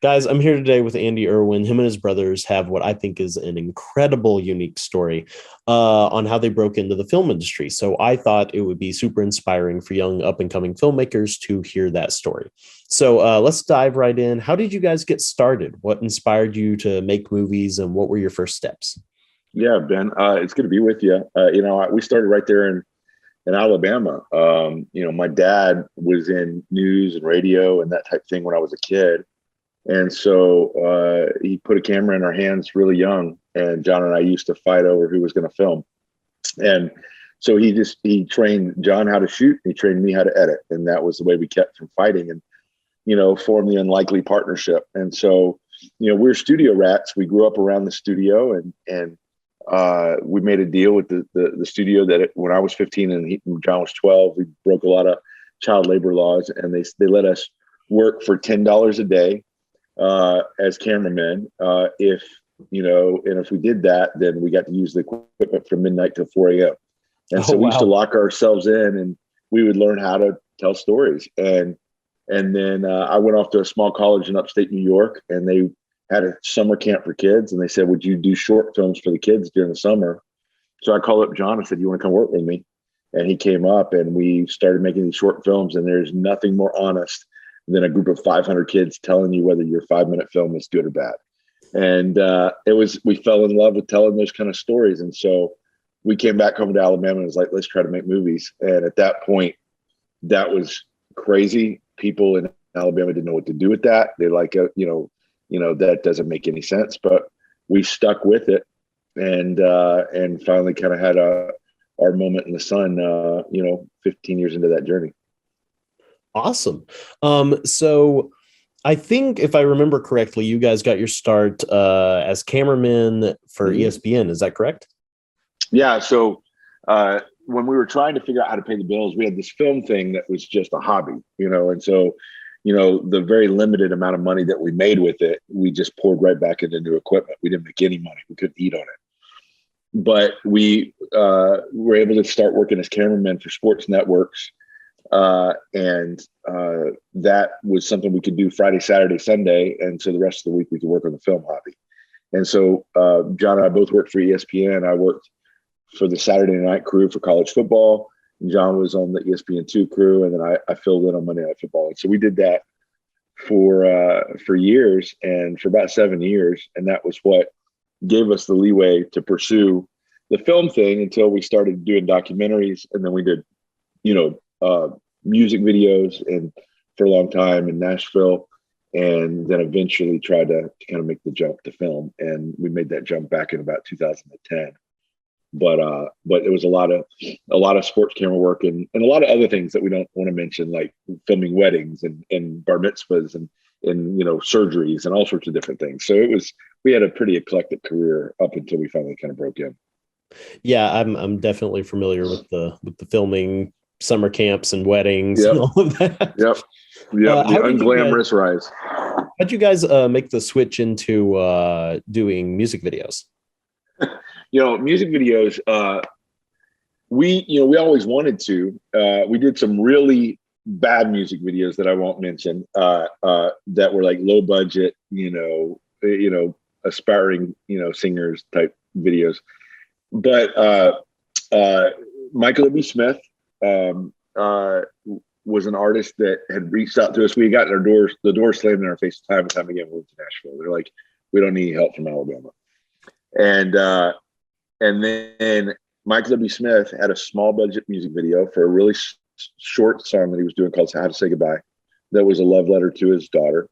Guys, I'm here today with Andy Erwin. Him and his brothers have what I think is an incredible, unique story on how they broke into the film industry. So I thought it would be super inspiring for young up and coming filmmakers to hear that story. So let's dive right in. How did you guys get started? What inspired you to make movies, and what were your first steps? Yeah, Ben, it's good to be with you. We started right there in Alabama. My dad was in news and radio and that type of thing when I was a kid. And so he put a camera in our hands really young. And John and I used to fight over who was going to film. And so he trained John how to shoot. He trained me how to edit. And that was the way we kept from fighting and, formed the unlikely partnership. And so, we're studio rats. We grew up around the studio and we made a deal with the studio that when I was 15 and John was 12, we broke a lot of child labor laws, and they let us work for $10 a day as cameramen. If we did that, then we got to use the equipment from midnight till 4 a.m. And Oh, so we used to wow. lock ourselves in, and we would learn how to tell stories. And then I went off to a small college in upstate New York, and they had a summer camp for kids, and they said, would you do short films for the kids during the summer? So I called up John and said, you want to come work with me? And he came up, and we started making these short films. And there's nothing more honest than a group of 500 kids telling you whether your 5-minute film is good or bad. And we fell in love with telling those kind of stories. And so we came back home to Alabama and was like, let's try to make movies. And at that point, that was crazy. People in Alabama didn't know what to do with that. They're like, that doesn't make any sense, but we stuck with it and finally kind of had our moment in the sun, 15 years into that journey. Awesome. So I think if I remember correctly, you guys got your start as cameramen for Mhm. ESPN. Is that correct? Yeah. So when we were trying to figure out how to pay the bills, we had this film thing that was just a hobby, and so the very limited amount of money that we made with it, we just poured right back into new equipment. We didn't make any money. We couldn't eat on it. But we were able to start working as cameramen for sports networks. And that was something we could do Friday, Saturday, Sunday. And so the rest of the week we could work on the film hobby. And so John and I both worked for ESPN. I worked for the Saturday night crew for college football. And John was on the ESPN2 crew. And then I filled in on Monday Night Football. And so we did that for years, and for about 7 years. And that was what gave us the leeway to pursue the film thing until we started doing documentaries. And then we did, music videos and for a long time in Nashville. And then eventually tried to kind of make the jump to film. And we made that jump back in about 2010. But it was a lot of sports camera work and a lot of other things that we don't want to mention, like filming weddings and bar mitzvahs and surgeries and all sorts of different things. So we had a pretty eclectic career up until we finally kind of broke in. Yeah, I'm definitely familiar with the filming, summer camps and weddings and Yep. all of that. Yep. Yep. The How did you guys unglamorous rise. how'd you guys make the switch into doing music videos? Music videos, we always wanted to. We did some really bad music videos that I won't mention, that were like low budget, aspiring, singers type videos. But Michael W. Smith was an artist that had reached out to us. We got the door slammed in our face time and time again when we went to Nashville. They're like, we don't need help from Alabama. And then Michael W. Smith had a small budget music video for a really short song that he was doing called How to Say Goodbye. That was a love letter to his daughter.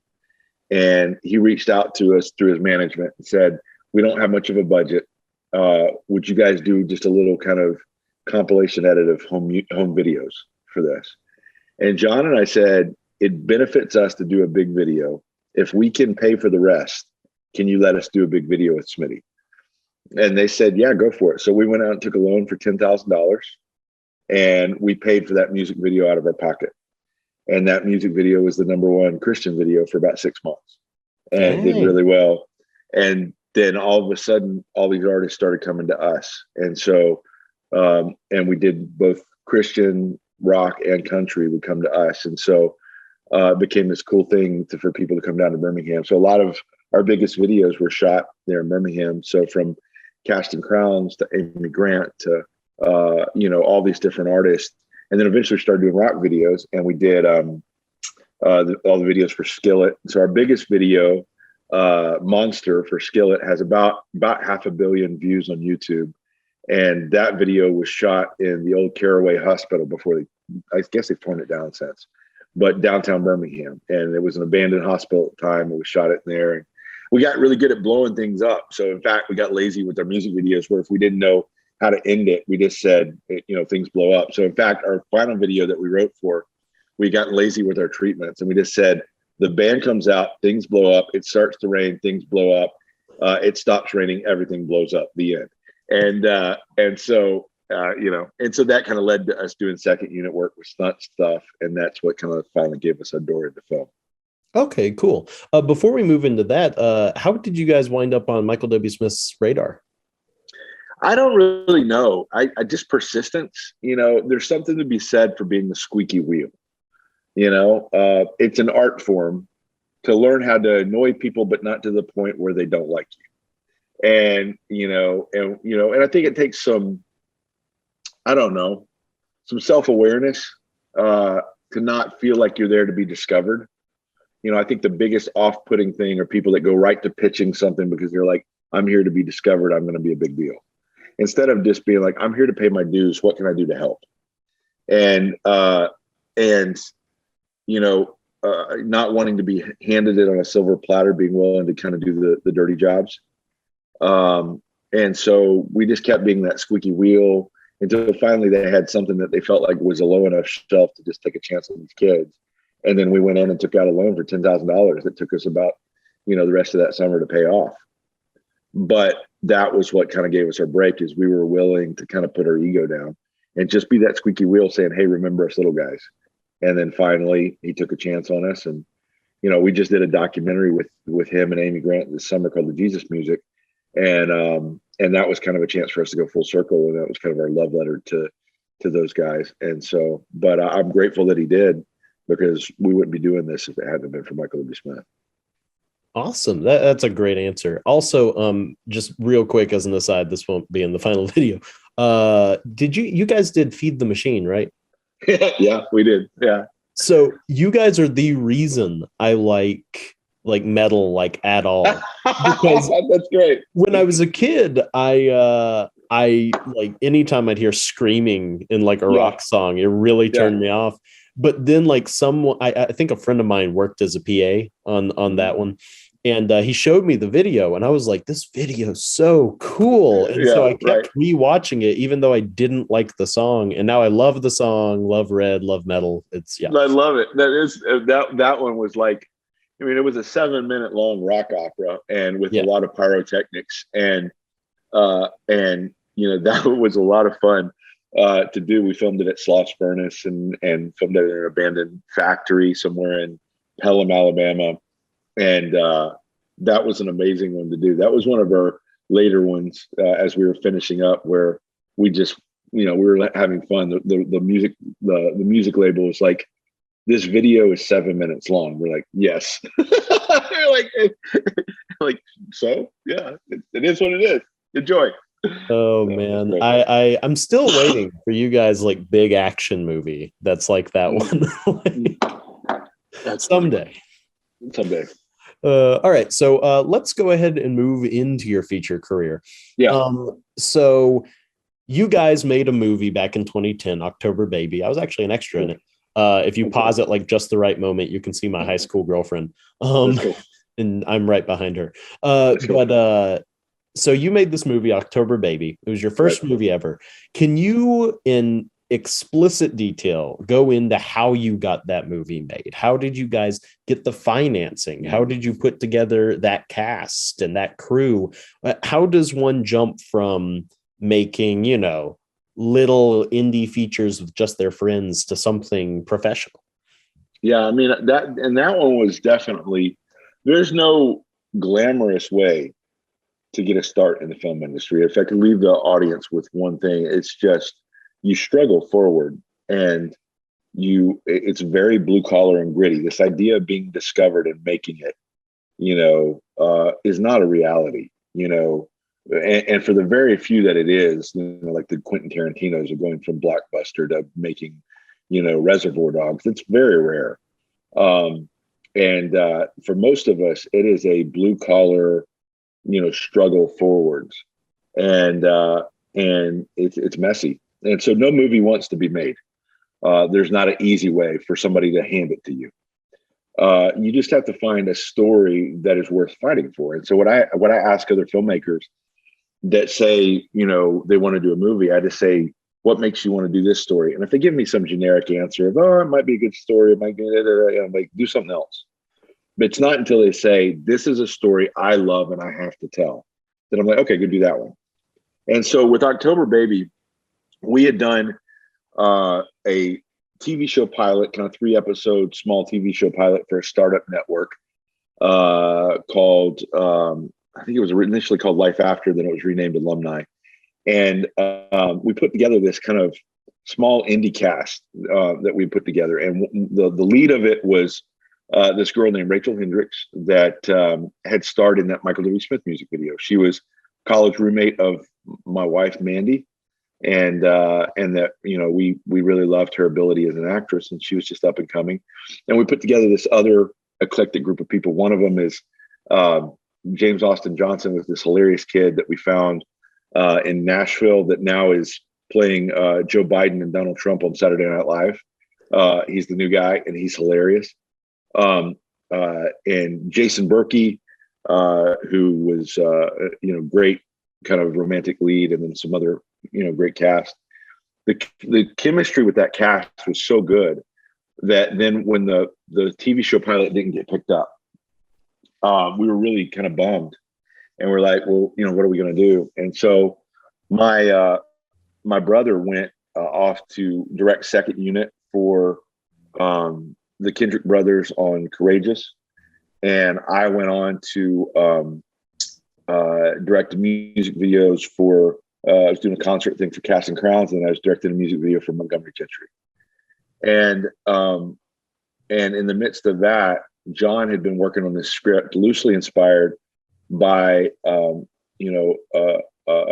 And he reached out to us through his management and said, we don't have much of a budget. Would you guys do just a little kind of compilation edit of home videos for this? And John and I said, it benefits us to do a big video. If we can pay for the rest, can you let us do a big video with Smitty? And they said, yeah, go for it. So we went out and took a loan for $10,000, and we paid for that music video out of our pocket. And that music video was the #1 Christian video for about 6 months and did really well. And then all of a sudden, all these artists started coming to us. And so, and we did both Christian rock and country would come to us. And so became this cool thing for people to come down to Birmingham. So a lot of our biggest videos were shot there in Birmingham. So from Casting Crowns to Amy Grant to all these different artists, and then eventually started doing rock videos, and we did all the videos for Skillet. So our biggest video, Monster for Skillet, has about 500 million views on YouTube, and that video was shot in the old Caraway Hospital before I guess they've torn it down since, but downtown Birmingham, and it was an abandoned hospital at the time, and we shot it there. And we got really good at blowing things up. So in fact, we got lazy with our music videos, where if we didn't know how to end it, we just said, things blow up. So in fact, our final video that we wrote for, we got lazy with our treatments, and we just said, the band comes out, things blow up, it starts to rain, things blow up, it stops raining, everything blows up, the end. And so that kind of led to us doing second unit work with stunt stuff, and that's what kind of finally gave us a door into film. Okay, cool. Before we move into that, how did you guys wind up on Michael W. Smith's radar? I don't really know. I just persistence. There's something to be said for being the squeaky wheel. It's an art form to learn how to annoy people, but not to the point where they don't like you. And I think it takes some self-awareness to not feel like you're there to be discovered. I think the biggest off-putting thing are people that go right to pitching something because they're like, I'm here to be discovered, I'm going to be a big deal. Instead of just being like, I'm here to pay my dues, what can I do to help? And not wanting to be handed it on a silver platter, being willing to kind of do the dirty jobs. And so we just kept being that squeaky wheel until finally they had something that they felt like was a low enough shelf to just take a chance on these kids. And then we went in and took out a loan for $10,000 that took us about, the rest of that summer to pay off. But that was what kind of gave us our break, is we were willing to kind of put our ego down and just be that squeaky wheel saying, hey, remember us little guys. And then finally he took a chance on us. And, we just did a documentary with him and Amy Grant this summer called The Jesus Music. And that was kind of a chance for us to go full circle. And that was kind of our love letter to those guys. And so, but I'm grateful that he did, because we wouldn't be doing this if it hadn't been for Michael W. Smith. Awesome. That's a great answer. Also, just real quick as an aside, this won't be in the final video. You guys did Feed the Machine, right? Yeah, we did. Yeah. So you guys are the reason I like metal like at all. Because that's great. When I was a kid, I like anytime I'd hear screaming in like a rock song, it really turned me off. But then like I think a friend of mine worked as a PA on that one. And he showed me the video and I was like, this video is so cool. And so I kept rewatching it, even though I didn't like the song. And now I love the song, love Red, love metal. I love it. That one was like, it was a 7-minute long rock opera and with a lot of pyrotechnics. And that was a lot of fun to do. We filmed it at Sloss Furnace and filmed it in an abandoned factory somewhere in Pelham, Alabama. And that was an amazing one to do. That was one of our later ones as we were finishing up, where we just, we were having fun. The music label was like, this video is 7 minutes long. We're like, yes. We're like, so yeah, it is what it is. Enjoy. Oh man, I'm still waiting for you guys like big action movie that's like that one. Someday. All right, so let's go ahead and move into your feature career. Yeah. So you guys made a movie back in 2010, October Baby. I was actually an extra in it. If you pause at like just the right moment, you can see my high school girlfriend. And I'm right behind her. So you made this movie, October Baby. It was your first movie ever. Can you, in explicit detail, go into how you got that movie made? How did you guys get the financing? How did you put together that cast and that crew? How does one jump from making, little indie features with just their friends to something professional? Yeah, that one was definitely, there's no glamorous way to get a start in the film industry. If I could leave the audience with one thing, it's just you struggle forward. And it's very blue collar and gritty. This idea of being discovered and making it, is not a reality, and for the very few that it is, like the Quentin Tarantinos are going from blockbuster to making, Reservoir Dogs. It's very rare. And for most of us, it is a blue collar, struggle forwards, and it's messy. And so no movie wants to be made. There's not an easy way for somebody to hand it to you. You just have to find a story that is worth fighting for. And so what I ask other filmmakers that say, they want to do a movie, I just say, what makes you want to do this story? And if they give me some generic answer of, oh, it might be a good story, it might be, I'm like, do something else. But it's not until they say, this is a story I love and I have to tell, that I'm like, okay, go do that one. And so with October Baby, we had done a TV show pilot, kind of 3-episode small TV show pilot for a startup network called, I think it was initially called Life After, then it was renamed Alumni. And we put together this kind of small indie cast that we put together. And the lead of it was this girl named Rachel Hendricks that had starred in that Michael W. Smith music video. She was college roommate of my wife, Mandy. And that, we really loved her ability as an actress, and she was just up and coming. And we put together this other eclectic group of people. One of them is James Austin Johnson, was this hilarious kid that we found in Nashville that now is playing Joe Biden and Donald Trump on Saturday Night Live. He's the new guy, and he's hilarious. And Jason Berkey, who was, great kind of romantic lead, and then some other, great cast. The chemistry with that cast was so good that then when the TV show pilot didn't get picked up, we were really kind of bummed. And we're like, well, what are we going to do? And so my brother went off to direct second unit for the Kendrick brothers on Courageous. And I went on to direct music videos for, I was doing a concert thing for Casting Crowns, and I was directing a music video for Montgomery Gentry. And in the midst of that, John had been working on this script loosely inspired by a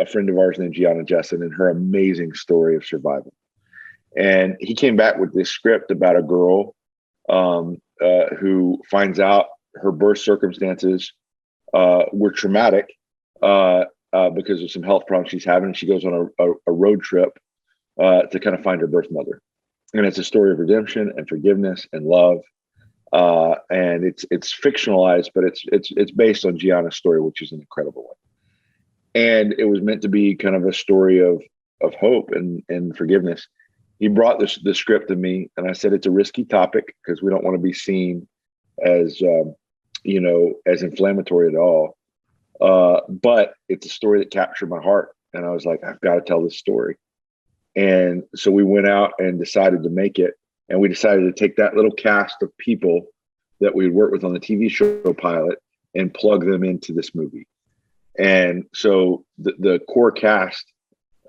friend of ours named Gianna Jessen and her amazing story of survival. And he came back with this script about a girl who finds out her birth circumstances were traumatic because of some health problems she's having. She goes on a road trip to kind of find her birth mother. And it's a story of redemption and forgiveness and love. And it's fictionalized, but it's based on Gianna's story, which is an incredible one. And it was meant to be kind of a story of hope and forgiveness. He brought the script to me, and I said, it's a risky topic because we don't want to be seen as, as inflammatory at all. But it's a story that captured my heart. And I was like, I've got to tell this story. And so we went out and decided to make it. And we decided to take that little cast of people that we'd worked with on the TV show pilot and plug them into this movie. And so the core cast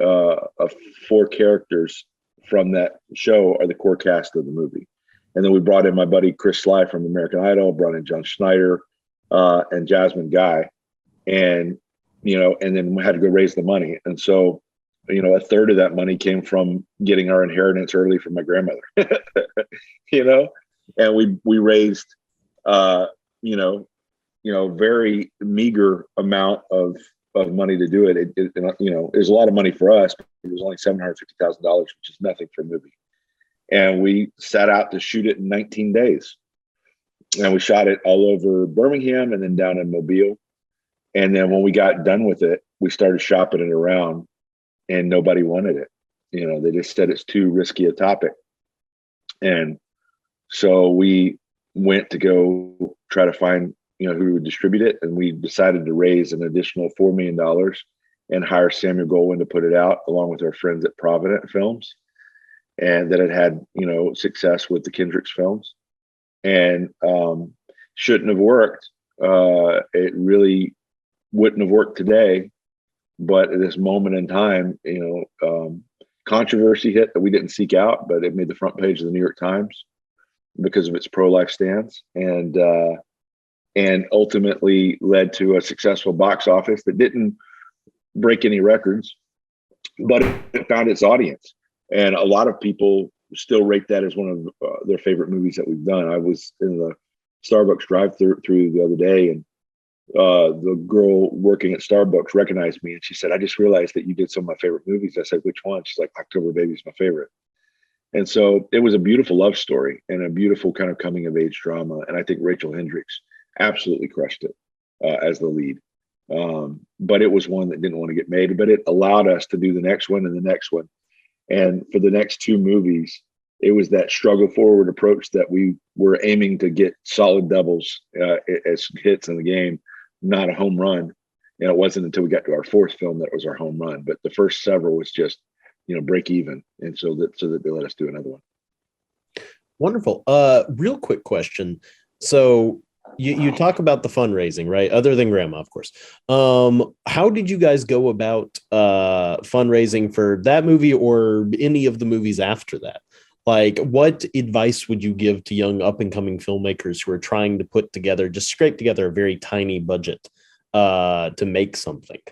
of 4 characters from that show are the core cast of the movie. And then we brought in my buddy Chris Sly from American Idol, brought in John Schneider and Jasmine Guy. And, and then we had to go raise the money. And so, a third of that money came from getting our inheritance early from my grandmother, and we raised, very meager amount of money to do it. It was a lot of money for us, but it was only $750,000, which is nothing for a movie. And we set out to shoot it in 19 days. And we shot it all over Birmingham and then down in Mobile. And then when we got done with it, we started shopping it around, and nobody wanted it. They just said it's too risky a topic. And so we went to go try to find, who would distribute it. And we decided to raise an additional $4 million and hire Samuel Goldwyn to put it out, along with our friends at Provident Films, and that had success with the Kendricks films. And shouldn't have worked. It really wouldn't have worked today. But at this moment in time, controversy hit that we didn't seek out, but it made the front page of the New York Times because of its pro-life stance, and ultimately led to a successful box office that didn't break any records, but it found its audience. And a lot of people still rate that as one of their favorite movies that we've done. I was in the Starbucks drive-through the other day, and the girl working at Starbucks recognized me, and she said, "I just realized that you did some of my favorite movies." I said, "Which one?" She's like, "October Baby is my favorite." And so it was a beautiful love story and a beautiful kind of coming of age drama. And I think Rachel Hendricks absolutely crushed it as the lead. But it was one that didn't want to get made, but it allowed us to do the next one and the next one. And for the next two movies, it was that struggle forward approach that we were aiming to get solid doubles as hits in the game, not a home run. And it wasn't until we got to our fourth film that was our home run. But the first several was just, break even. And so that they let us do another one. Wonderful. Real quick question. So you talk about the fundraising, right? Other than grandma, of course. How did you guys go about fundraising for that movie or any of the movies after that? Like, what advice would you give to young up and coming filmmakers who are trying to scrape together a very tiny budget to make something?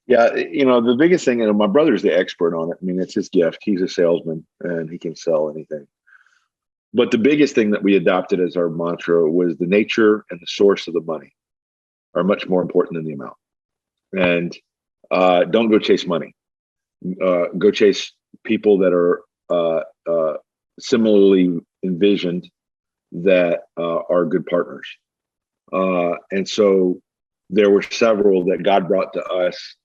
Yeah, the biggest thing, my brother's the expert on it. I mean, it's his gift. He's a salesman and he can sell anything. But the biggest thing that we adopted as our mantra was the nature and the source of the money are much more important than the amount. And don't go chase money. Go chase people that are similarly envisioned that are good partners. And so there were several that God brought to us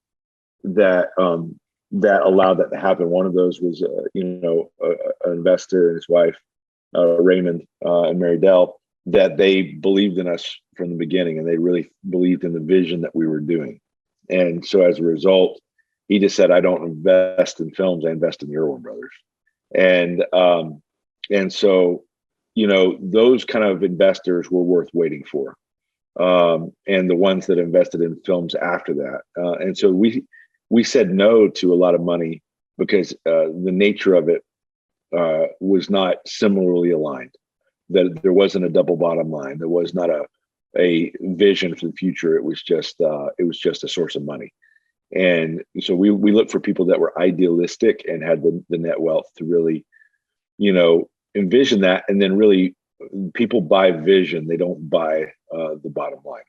that allowed that to happen. One of those was, an investor and his wife, Raymond and Mary Dell, that they believed in us from the beginning, and they really believed in the vision that we were doing. And so as a result, he just said, "I don't invest in films, I invest in the Erwin brothers." And so, those kind of investors were worth waiting for. And the ones that invested in films after that. And so we said no to a lot of money because the nature of it was not similarly aligned, that there wasn't a double bottom line. There was not a vision for the future. It was just a source of money. And so we looked for people that were idealistic and had the net wealth to really, envision that. And then really people buy vision. They don't buy the bottom line.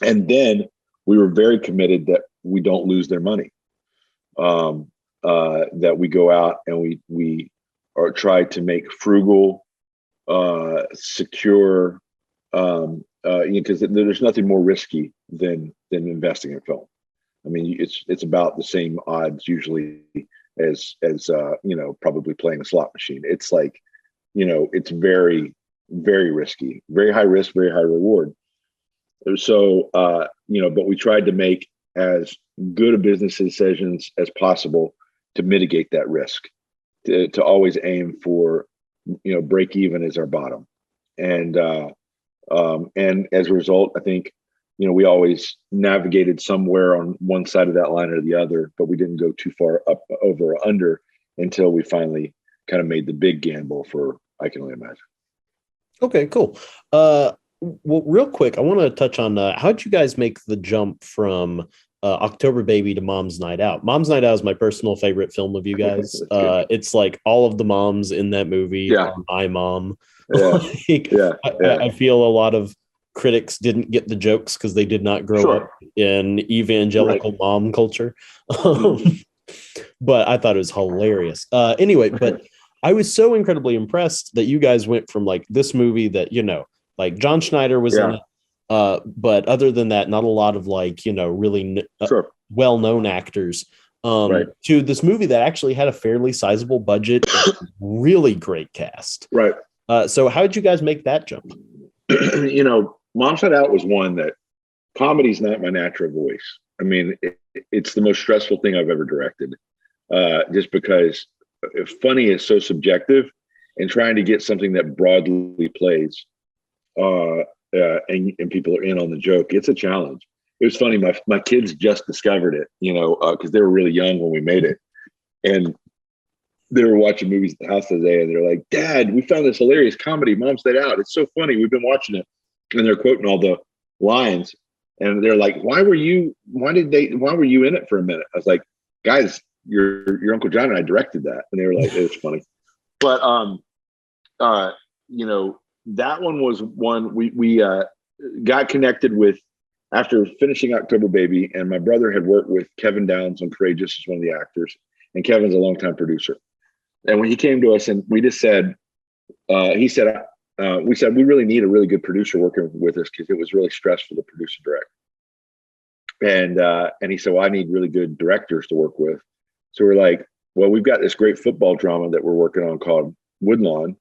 And then we were very committed that we don't lose their money, that we go out and we or try to make frugal, secure, because there's nothing more risky than investing in film. I mean, it's about the same odds usually as probably playing a slot machine. It's like, it's very, very risky, very high risk, very high reward. So, but we tried to make as good a business decisions as possible to mitigate that risk, to always aim for, break even as our bottom. And as a result, I think, we always navigated somewhere on one side of that line or the other, but we didn't go too far up, over, or under until we finally kind of made the big gamble for I Can Only Imagine. Okay, cool. Well, real quick, I want to touch on how'd you guys make the jump from October Baby to Mom's Night Out? Mom's Night Out is my personal favorite film of you guys. It's like all of the moms in that movie are my mom. Yeah. I feel a lot of critics didn't get the jokes because they did not grow up in evangelical mom culture. But I thought it was hilarious. Anyway, but I was so incredibly impressed that you guys went from like this movie that, like John Schneider was in it. But other than that, not a lot of like, really well-known actors to this movie that actually had a fairly sizable budget and really great cast. Right. So how did you guys make that jump? Mom's Night Out was one that comedy's not my natural voice. I mean, it's the most stressful thing I've ever directed, just because funny is so subjective, and trying to get something that broadly plays and people are in on the joke, it's a challenge. It was funny. My kids just discovered it, because they were really young when we made it. And they were watching movies at the house today, and they're like, "Dad, we found this hilarious comedy, Mom's Night Out. It's so funny. We've been watching it." And they're quoting all the lines, and they're like, why were you in it for a minute? I was like, guys, your Uncle John and I directed that. And they were like, it was funny. But that one was one we got connected with after finishing October Baby, and my brother had worked with Kevin Downs on Courageous as one of the actors, and Kevin's a longtime producer. And when he came to us, and we just said, we said we really need a really good producer working with us, because it was really stressful to produce and direct. And he said, well, I need really good directors to work with. So we're like, well, we've got this great football drama that we're working on called Woodlawn.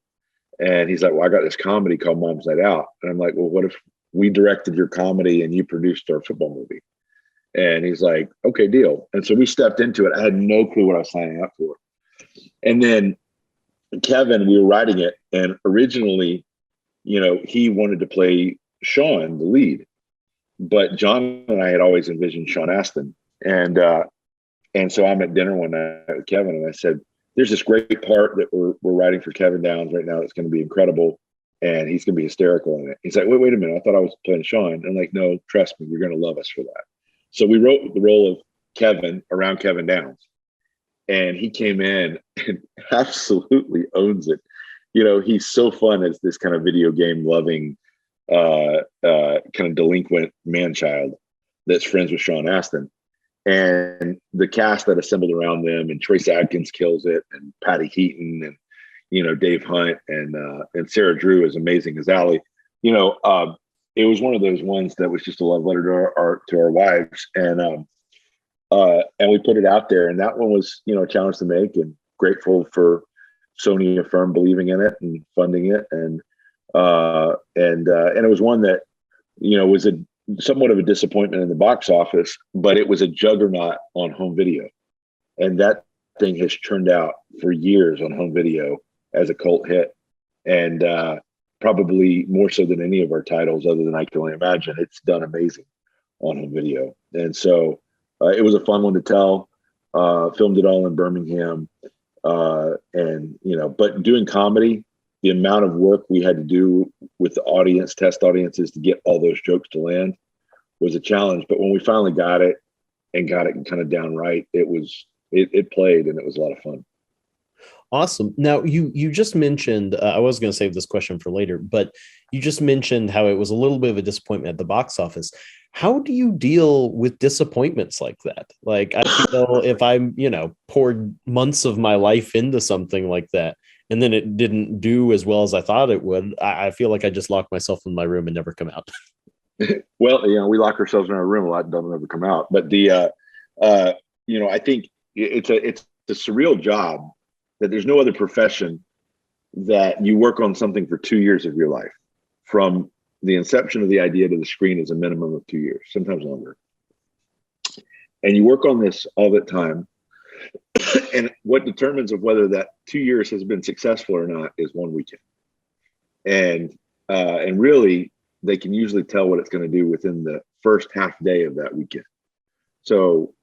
And he's like, well, I got this comedy called Mom's Night Out. And I'm like, well, what if we directed your comedy and you produced our football movie? And he's like, okay, deal. And so we stepped into it. I had no clue what I was signing up for. And then Kevin, we were writing it, and originally, he wanted to play Sean, the lead, but John and I had always envisioned Sean Astin. And so I'm at dinner one night with Kevin, and I said, there's this great part that we're writing for Kevin Downs right now. It's going to be incredible, and he's going to be hysterical in it. He's like, wait a minute. I thought I was playing Sean. And I'm like, no, trust me, you're going to love us for that. So we wrote the role of Kevin around Kevin Downs, and he came in and absolutely owns it. He's so fun as this kind of video game loving, kind of delinquent man-child that's friends with Sean Astin. And the cast that assembled around them, and Trace Adkins kills it, and Patty Heaton, and Dave Hunt, and Sarah Drew is amazing as Allie. It was one of those ones that was just a love letter to our wives, and we put it out there, and that one was a challenge to make, and grateful for Sony Affirm believing in it and funding it, and it was one that was somewhat of a disappointment in the box office, but it was a juggernaut on home video, and that thing has turned out for years on home video as a cult hit, and probably more so than any of our titles, other than I Can Only Imagine. It's done amazing on home video, and so it was a fun one to tell. Filmed it all in Birmingham, but doing comedy, the amount of work we had to do with the audience, test audiences, to get all those jokes to land was a challenge. But when we finally got it kind of down right, it played, and it was a lot of fun. Awesome. Now, you just mentioned, I was going to save this question for later, but you just mentioned how it was a little bit of a disappointment at the box office. How do you deal with disappointments like that? Like, I feel if I'm, poured months of my life into something like that, and then it didn't do as well as I thought it would, I feel like I just lock myself in my room and never come out. Well, we lock ourselves in our room a lot and don't ever come out. But I think it's a surreal job that there's no other profession that you work on something for 2 years of your life. From the inception of the idea to the screen is a minimum of 2 years, sometimes longer. And you work on this all the time. And what determines of whether that 2 years has been successful or not is one weekend. And really, they can usually tell what it's going to do within the first half day of that weekend. So,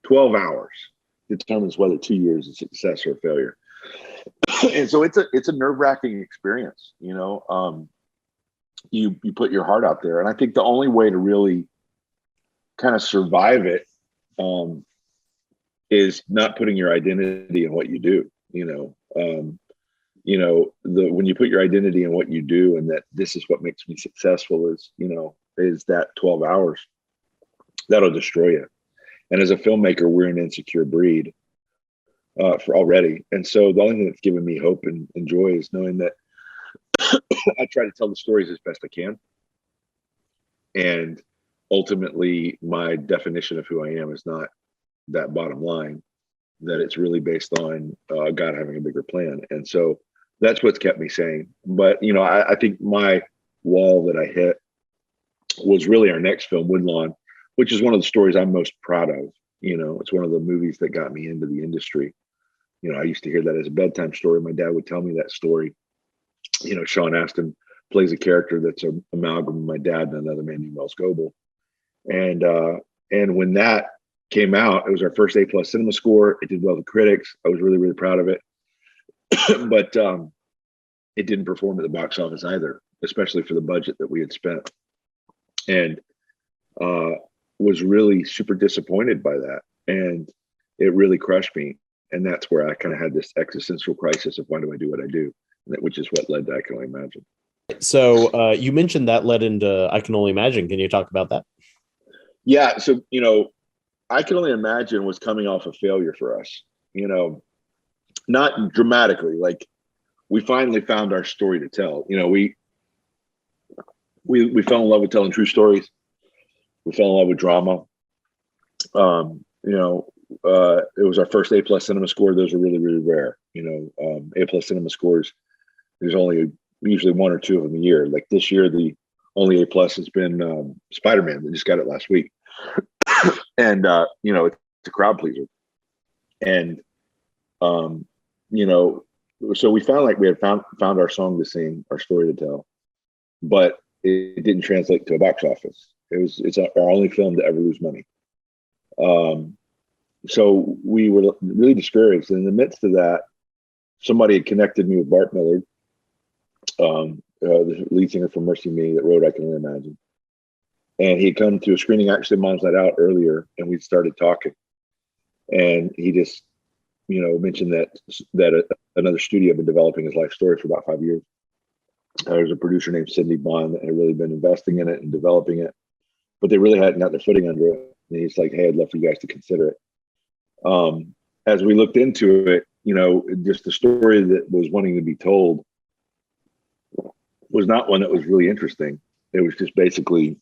12 hours determines whether 2 years is success or failure. And so it's a nerve-wracking experience. You put your heart out there. And I think the only way to really kind of survive it is not putting your identity in what you do. When you put your identity in what you do, and that this is what makes me successful, is that 12 hours, that'll destroy you. And as a filmmaker, we're an insecure breed for already. And so the only thing that's given me hope and joy is knowing that I try to tell the stories as best I can. And ultimately, my definition of who I am is not that bottom line, that it's really based on God having a bigger plan. And so that's what's kept me sane. But, I think my wall that I hit was really our next film, Woodlawn, which is one of the stories I'm most proud of. It's one of the movies that got me into the industry. I used to hear that as a bedtime story. My dad would tell me that story. Sean Astin plays a character that's an amalgam of my dad and another man named Wells Goebel. And when that came out. It was our first A+ cinema score. It did well with critics. I was really, really proud of it. But it didn't perform at the box office either, especially for the budget that we had spent. And was really super disappointed by that. And it really crushed me. And that's where I kind of had this existential crisis of why do I do what I do? Which is what led to I Can Only Imagine. So you mentioned that led into I Can Only Imagine. Can you talk about that? Yeah. So, I Can Only Imagine was coming off a failure for us, not dramatically. Like, we finally found our story to tell. We fell in love with telling true stories. We fell in love with drama. It was our first A+ cinema score. Those are really, really rare. A+ cinema scores, there's only usually one or two of them a year. Like this year, the only A+ has been Spider-Man. They just got it last week. And, it's a crowd pleaser. And, so we found like we had found our song to sing, our story to tell, but it didn't translate to a box office. It's our only film to ever lose money. So we were really discouraged. And in the midst of that, somebody had connected me with Bart Millard, the lead singer from Mercy Me that wrote I Can Only Imagine. And he'd come to a screening actually of Mom's Night Out earlier, and we started talking. And he just, mentioned that another studio had been developing his life story for about 5 years. There's a producer named Cindy Bond that had really been investing in it and developing it, but they really hadn't got their footing under it. And he's like, hey, I'd love for you guys to consider it. As we looked into it, just the story that was wanting to be told was not one that was really interesting. It was just basically,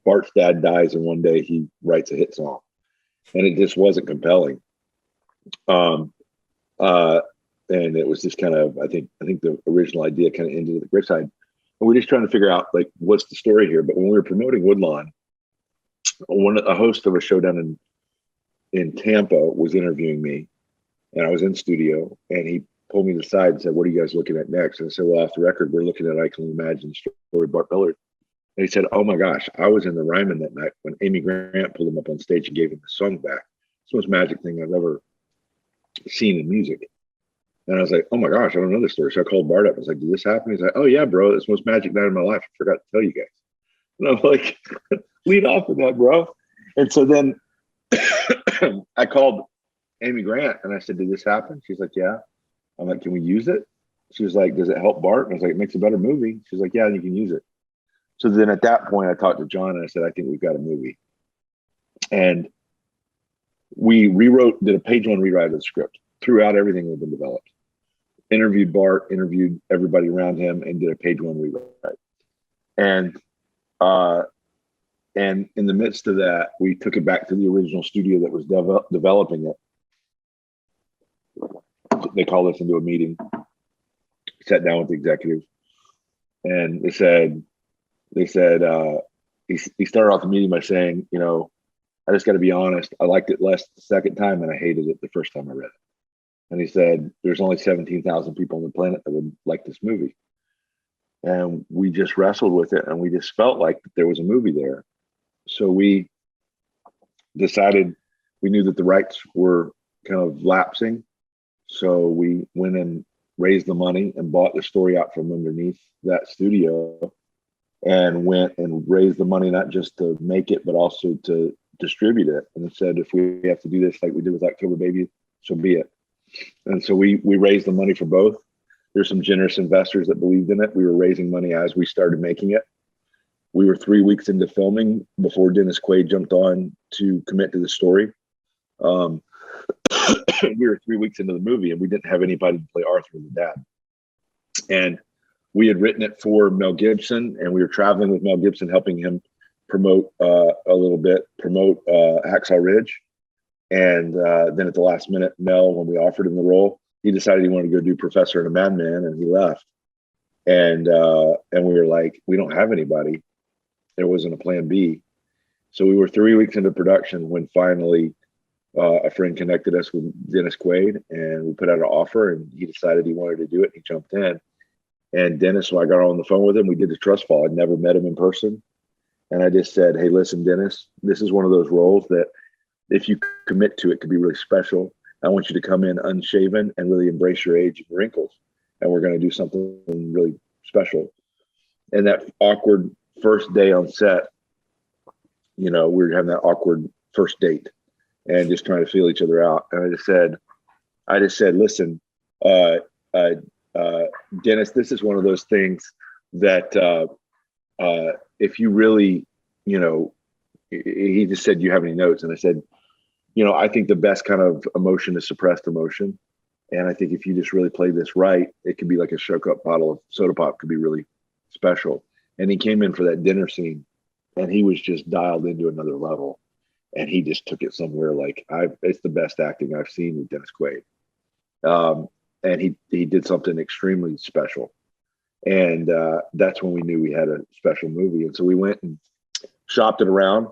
Bart's dad dies and one day he writes a hit song, and it just wasn't compelling. And it was just kind of, I think the original idea kind of ended at the graveside. And we're just trying to figure out like, what's the story here? But when we were promoting Woodlawn, a host of a show down in Tampa was interviewing me, and I was in studio, and he pulled me to the side and said, what are you guys looking at next? And I said, well, off the record, we're looking at I Can Only Imagine, the story of Bart Millard. And he said, oh my gosh, I was in the Ryman that night when Amy Grant pulled him up on stage and gave him the song back. It's the most magic thing I've ever seen in music. And I was like, oh my gosh, I don't know this story. So I called Bart up. I was like, did this happen? He's like, oh yeah, bro, it's the most magic night of my life. I forgot to tell you guys. And I'm like, lead off with that, bro. And so then I called Amy Grant and I said, did this happen? She's like, yeah. I'm like, can we use it? She was like, does it help Bart? And I was like, it makes a better movie. She's like, yeah, you can use it. So then at that point, I talked to John and I said, I think we've got a movie. And we did a page one rewrite of the script, threw out everything that had been developed, interviewed Bart, interviewed everybody around him, and did a page one rewrite. And in the midst of that, we took it back to the original studio that was developing it. They called us into a meeting, sat down with the executives, and he started off the meeting by saying, I just got to be honest, I liked it less the second time and I hated it the first time I read it. And he said, there's only 17,000 people on the planet that would like this movie. And we just wrestled with it and we just felt like there was a movie there. So we decided, we knew that the rights were kind of lapsing. So we went and raised the money and bought the story out from underneath that studio and went and raised the money, not just to make it, but also to distribute it. And said, if we have to do this like we did with October Baby, so be it. And so we raised the money for both. There's some generous investors that believed in it. We were raising money as we started making it. We were 3 weeks into filming before Dennis Quaid jumped on to commit to the story. We were 3 weeks into the movie and we didn't have anybody to play Arthur, the dad. And we had written it for Mel Gibson, and we were traveling with Mel Gibson, helping him promote Hacksaw Ridge. And then at the last minute, Mel, when we offered him the role, he decided he wanted to go do Professor and a Madman, and he left. And we were like, we don't have anybody. There wasn't a plan B. So we were 3 weeks into production when finally a friend connected us with Dennis Quaid, and we put out an offer, and he decided he wanted to do it. He jumped in. And Dennis, when I got on the phone with him, we did the trust fall. I'd never met him in person. And I just said, hey, listen, Dennis, this is one of those roles that if you commit to it, could be really special. I want you to come in unshaven and really embrace your age and your wrinkles. And we're going to do something really special. And that awkward first day on set, we were having that awkward first date and just trying to feel each other out. And I just said, listen, Dennis, this is one of those things that if you really, he just said, do you have any notes? And I said, I think the best kind of emotion is suppressed emotion. And I think if you just really play this right, it could be like a shook up bottle of soda pop, could be really special. And he came in for that dinner scene and he was just dialed into another level. And he just took it somewhere like it's the best acting I've seen with Dennis Quaid. And he did something extremely special. And that's when we knew we had a special movie. And so we went and shopped it around,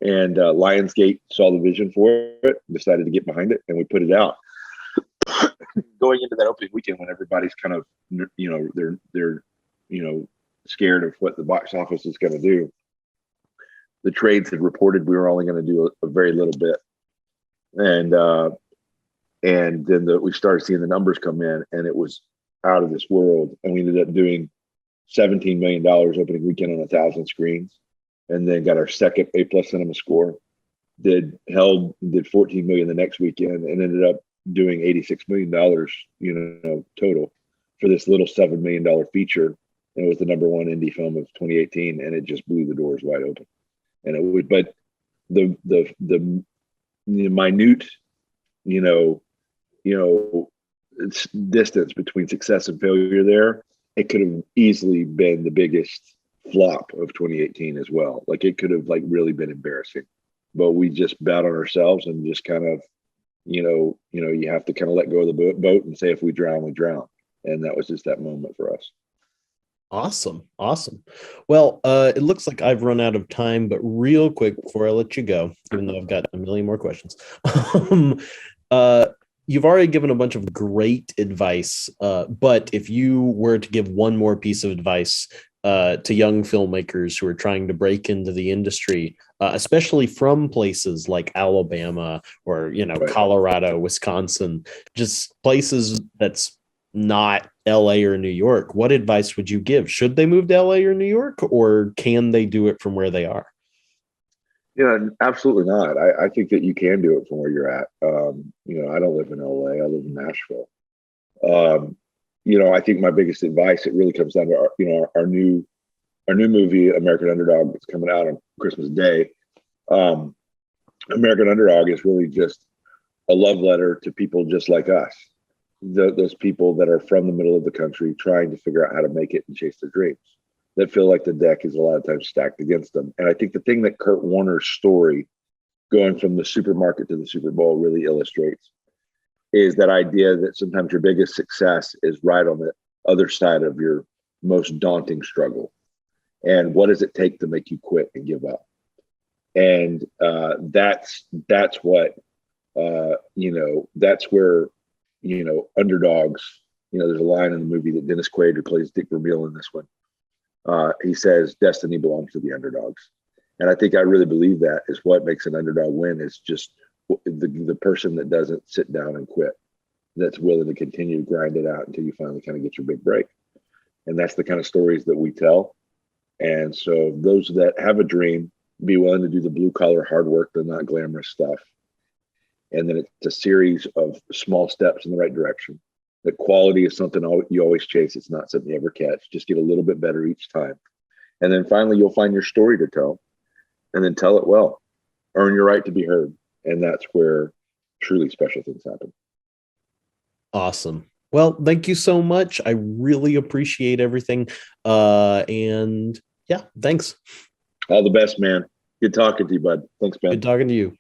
and Lionsgate saw the vision for it, decided to get behind it, and we put it out. Going into that opening weekend when everybody's kind of, they're scared of what the box office is going to do. The trades had reported we were only going to do a very little bit. And then we started seeing the numbers come in, and it was out of this world. And we ended up doing $17 million opening weekend on 1,000 screens, and then got our second A+ cinema score. Did 14 million the next weekend, and ended up doing $86 million, total for this little $7 million feature. And it was the number one indie film of 2018, and it just blew the doors wide open. And it would, but the minute, it's distance between success and failure there, it could have easily been the biggest flop of 2018 as well. Like it could have really been embarrassing, but we just bet on ourselves and just kind of, you have to kind of let go of the boat and say, if we drown, we drown. And that was just that moment for us. Awesome. Well, it looks like I've run out of time, but real quick before I let you go, even though I've got a million more questions, you've already given a bunch of great advice, but if you were to give one more piece of advice to young filmmakers who are trying to break into the industry, especially from places like Alabama or, Right. Colorado, Wisconsin, just places that's not LA or New York, what advice would you give? Should they move to LA or New York, or can they do it from where they are? Absolutely not. I think that you can do it from where you're at. I don't live in LA. I live in Nashville. I think my biggest advice, it really comes down to our new movie, American Underdog, that's coming out on Christmas Day. American Underdog is really just a love letter to people just like us. Those people that are from the middle of the country trying to figure out how to make it and chase their dreams, that feel like the deck is a lot of times stacked against them. And I think the thing that Kurt Warner's story, going from the supermarket to the Super Bowl, really illustrates is that idea that sometimes your biggest success is right on the other side of your most daunting struggle. And what does it take to make you quit and give up? And that's what, that's where, underdogs, there's a line in the movie that Dennis Quaid, who plays Dick Vermeil in this one, he says, destiny belongs to the underdogs. And I think I really believe that is what makes an underdog win, is just the person that doesn't sit down and quit, that's willing to continue to grind it out until you finally kind of get your big break. And that's the kind of stories that we tell. And so those that have a dream, be willing to do the blue collar hard work, the not glamorous stuff. And then it's a series of small steps in the right direction. The quality is something you always chase. It's not something you ever catch. Just get a little bit better each time. And then finally, you'll find your story to tell, and then tell it well. Earn your right to be heard. And that's where truly special things happen. Awesome. Well, thank you so much. I really appreciate everything. And yeah, thanks. All the best, man. Good talking to you, bud. Thanks, Ben. Good talking to you.